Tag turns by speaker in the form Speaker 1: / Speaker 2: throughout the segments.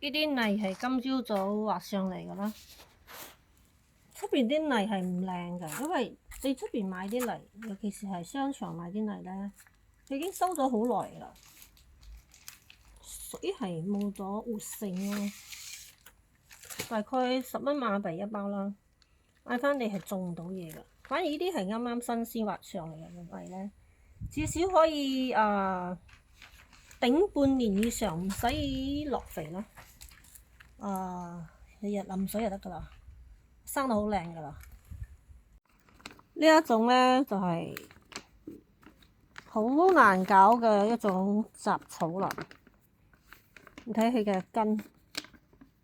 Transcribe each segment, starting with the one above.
Speaker 1: 呢啲泥係今朝早挖上嚟噶啦，出邊啲泥係唔靚噶，因為你出邊買啲泥，尤其是係商場買啲泥咧，佢已經收咗好耐啦，屬於係冇咗活性咯。大概10蚊馬幣一包啦，買翻嚟係種唔到嘢噶，反而呢啲係啱啱新鮮挖上嚟嘅泥咧，至少可以頂半年以上，唔使落肥咯。日日淋水就得噶啦，生得好靚噶啦。呢一種咧就係好難搞嘅一種雜草啦。你睇佢嘅根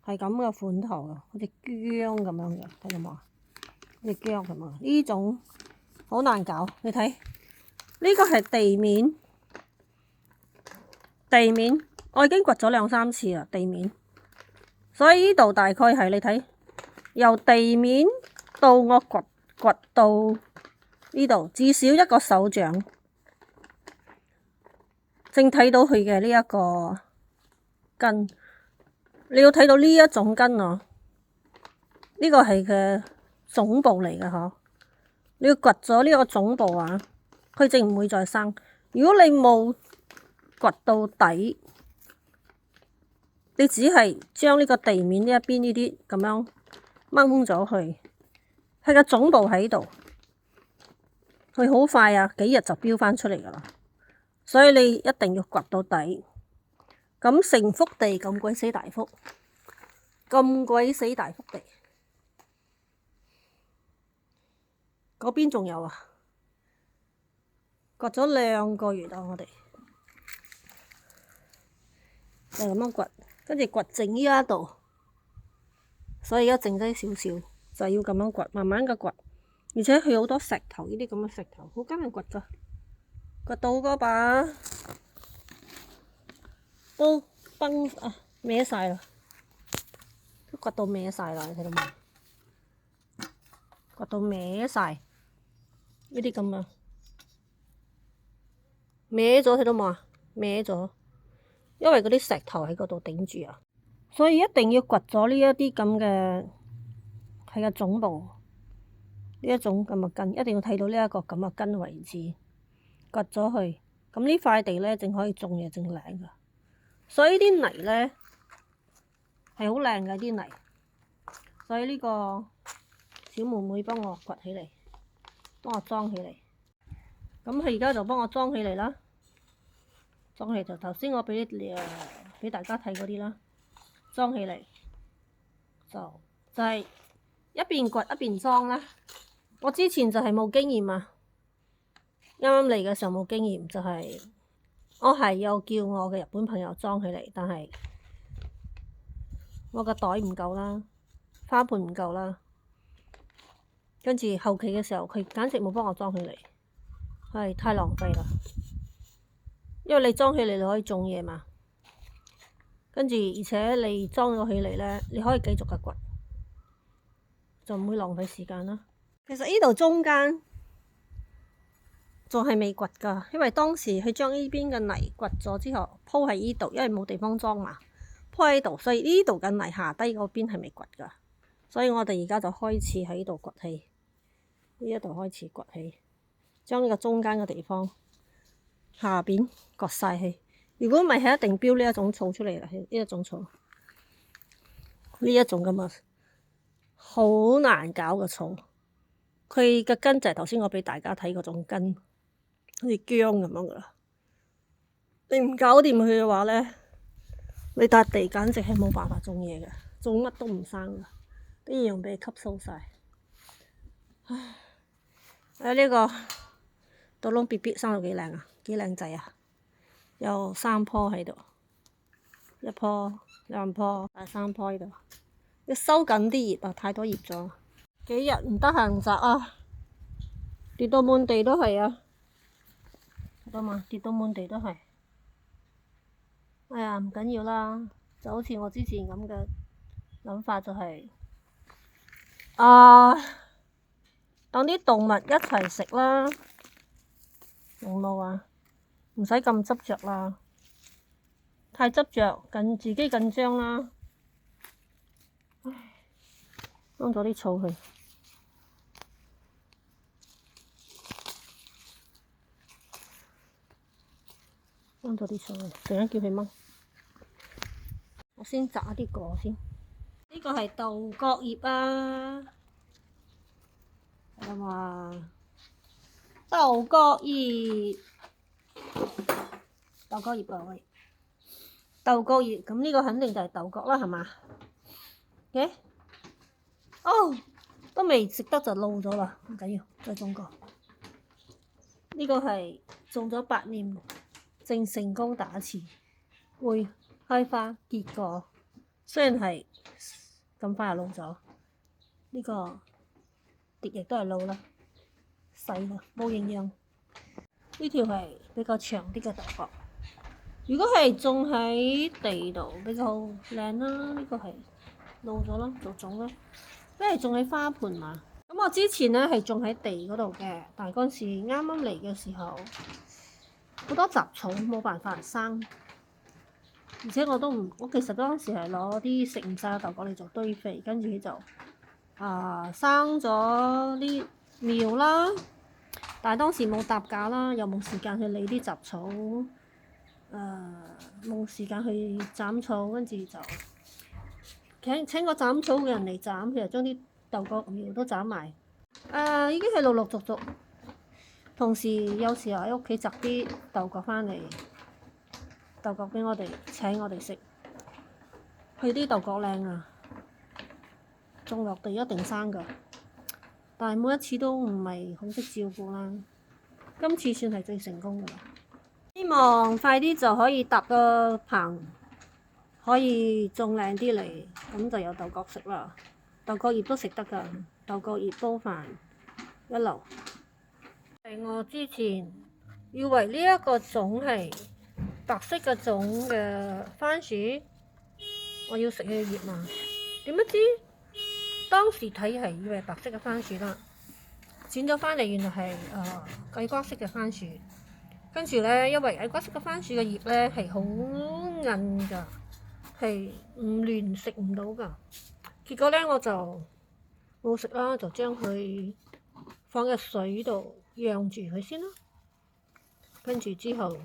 Speaker 1: 係咁嘅款頭啊，好似薑咁樣嘅，睇到冇啊？好似薑咁啊！呢種好難搞。你睇呢個係地面，我已經掘咗2、3次啦，地面。所以呢度大概係你睇，由地面到我掘到呢度，至少一個手掌，正睇到佢嘅呢一個根。你要睇到呢一種根啊，呢個係嘅總部嚟嘅嗬。你要掘咗呢個總部啊，佢正唔會再生。如果你冇掘到底，你只係將呢個地面呢一邊呢啲咁樣掹咗佢，佢嘅總部喺度，佢好快啊，幾日就飆翻出嚟噶啦。所以你一定要掘到底。咁成幅地咁鬼死大幅，咁鬼死大幅地，嗰邊仲有啊，掘咗2個月啊，我哋就咁樣掘。跟住掘剩呢一度，所以而家剩低少少，就要咁樣掘，慢慢嘅掘。而且佢好多石頭，呢啲咁嘅石頭好艱難掘噶，掘到嗰把都崩歪晒啦，都掘到歪晒啦，你睇到冇？掘到歪晒，呢啲咁啊，歪咗，睇到冇啊？歪咗。因為嗰啲石頭喺嗰度頂住啊，所以一定要掘咗呢一啲咁嘅係個總部，呢一種咁嘅根，一定要睇到呢一個咁嘅根為止，掘咗去，咁呢塊地咧正可以種嘢，正靚噶。所以啲泥咧係好靚嘅啲泥，所以呢個小妹妹幫我掘起嚟，幫我裝起嚟，咁佢而家就幫我裝起嚟啦。裝起就頭先我俾大家睇嗰啲啦，裝起嚟就係一邊掘一邊裝啦。我之前就係冇經驗啊，啱啱嚟嘅時候冇經驗，就係我係有叫我嘅日本朋友裝起嚟，但係我個袋唔夠啦，花盆唔夠啦，跟住後期嘅時候佢簡直冇幫我裝起嚟，係太浪費啦。因為你裝起嚟你可以種嘢嘛，跟住而且你裝咗起嚟咧，你可以繼續嘅掘，就唔會浪費時間啦。其實呢度中間仲係未掘噶，因為當時佢將呢邊嘅泥掘咗之後鋪喺呢度，因為冇地方裝嘛，鋪喺度，所以呢度嘅泥下低嗰邊係未掘噶，所以我哋而家就開始喺度掘起，呢一度開始掘起，將呢個中間嘅地方下邊割晒氣，如果唔係，係一定標呢一種草出嚟啦。呢一種草，呢一種咁啊，好難搞嘅草。佢嘅根就係頭先我俾大家睇嗰種根，好似薑咁樣噶啦。你唔搞掂佢嘅話咧，你笪地簡直係冇辦法種嘢嘅，種乜都唔生噶，啲營養俾佢吸收晒。唉，呢個杜窿 BB 生到幾靚啊，幾靚仔啊！有3棵喺度，1棵、2棵、3棵喺度。要收緊啲葉啊，太多葉咗。幾日唔得閒摘啊，跌到滿地都係啊，睇到嘛？跌到滿地都係。哎呀，唔緊要啦，就好似我之前咁嘅諗法就係，等啲動物一齊食啦，明冇啊？唔使咁執着啦，太執着自己緊張啦。掹咗啲草去。掹咗啲草去，陣間叫佢掹。我先摘一啲果先。呢個係豆角葉啊，係嘛？豆角葉，豆角葉啊喂，豆角葉，咁呢個肯定就係豆角啦，係嘛？嘅，哦，都未食得就老咗啦，唔緊要，再種過。呢個係種咗8年，正成功打刺，會開花結果。雖然係咁快就老咗，呢個蝶亦都係老啦，細啦，冇營養。呢條係比較長啲嘅豆角。如果係種喺地度比較靚啦，呢個係老咗啦，就種啦。因為種喺花盆嘛。咁我之前咧係種喺地嗰度嘅，但係嗰陣時啱啱嚟嘅時候，好多雜草冇辦法生，而且我其實當時係攞啲食唔晒嘅豆角嚟做堆肥，跟住就生咗啲苗啦。但係當時冇搭架啦，又冇時間去理啲雜草，冇時間去斬草，跟住就請個斬草嘅人嚟斬，佢就將啲豆角苗都斬埋。已經係陸陸續續，同時有時候喺屋企摘啲豆角返嚟，豆角俾我哋請我哋食。佢啲豆角靚啊，種落地一定生㗎。但係每一次都唔係好識照顧啦，今次算係最成功㗎啦。希望快啲就可以搭個棚，可以種靚啲嚟，咁就有豆角食啦。豆角葉都食得㗎，豆角葉煲飯一流。我之前以為呢一個種係白色嘅種嘅番薯，我要食佢嘅葉嘛，點不知當時睇係以為白色嘅番薯啦，剪咗返嚟原來係矮瓜色嘅番薯。跟住咧，因為矮瓜色嘅番薯嘅葉咧係好韌㗎，係唔嫩食唔到㗎。結果咧我就冇食啦，就將佢放入水度釀住佢先啦。跟住之後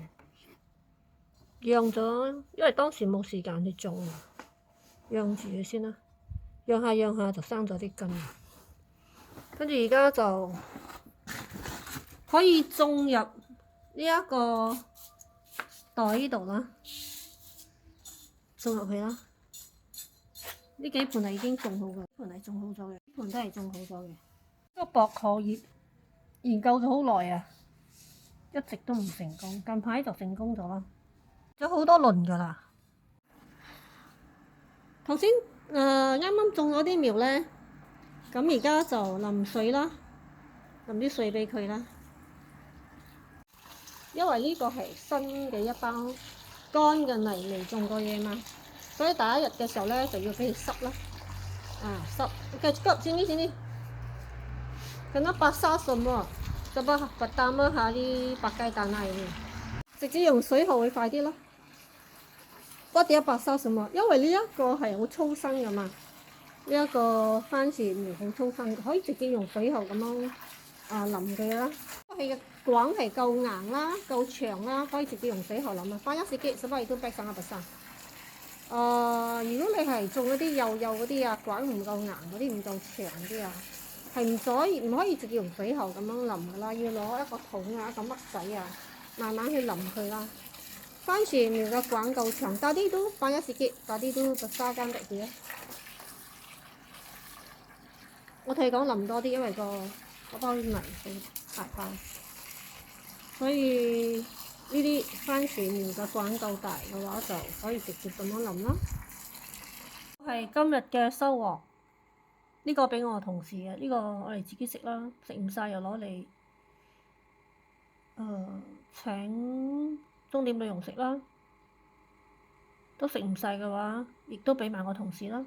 Speaker 1: 釀咗，因為當時冇時間去種，釀住佢先啦。釀下釀下就生咗啲根，跟住而家就可以種入呢一個袋呢度啦，種入去啦。呢幾盆係已經種好嘅，呢盆係種好咗嘅，呢盆都係種好咗嘅。呢個薄荷葉研究咗好耐啊，一直都唔成功，近排就成功咗啦，咗好多輪㗎啦。頭先啱啱種咗啲苗咧，咁而家就淋水啦，淋啲水俾佢啦。因為呢個係新嘅一包乾嘅泥嚟種過嘢嘛，所以第一日嘅時候咧就要俾佢濕啦，濕。sini kenapa basah semua coba pertama hari pakai tanah ini，直接用水喉會快啲咯。不點解basah semua？因為呢一個係好粗身噶嘛，呢一個番薯苗好粗身，可以直接用水喉咁樣淋佢啦。佢嘅管係夠硬啦，夠長啦，可以直接用水喉淋啊。翻一時機，所以都逼上一筆如果你係種嗰啲幼嗰啲啊，管唔夠硬嗰啲，唔夠長啲啊，係唔可以直接用水喉咁樣淋噶啦，要攞一個桶啊，一個乜仔啊，慢慢去淋佢啦。番薯苗嘅管夠長，tadi itu panas sedikit，tadi itu besar kan kayak dia。我同你講淋多啲，因為嗰包泥好大包，所以呢啲番薯苗嘅管夠大嘅話，就可以直接咁樣淋啦。係今日嘅收穫，呢個俾我同事嘅，呢個我哋自己食啦，食唔晒又攞嚟請鐘點女傭食啦，都食唔晒嘅話，亦都俾埋我同事啦。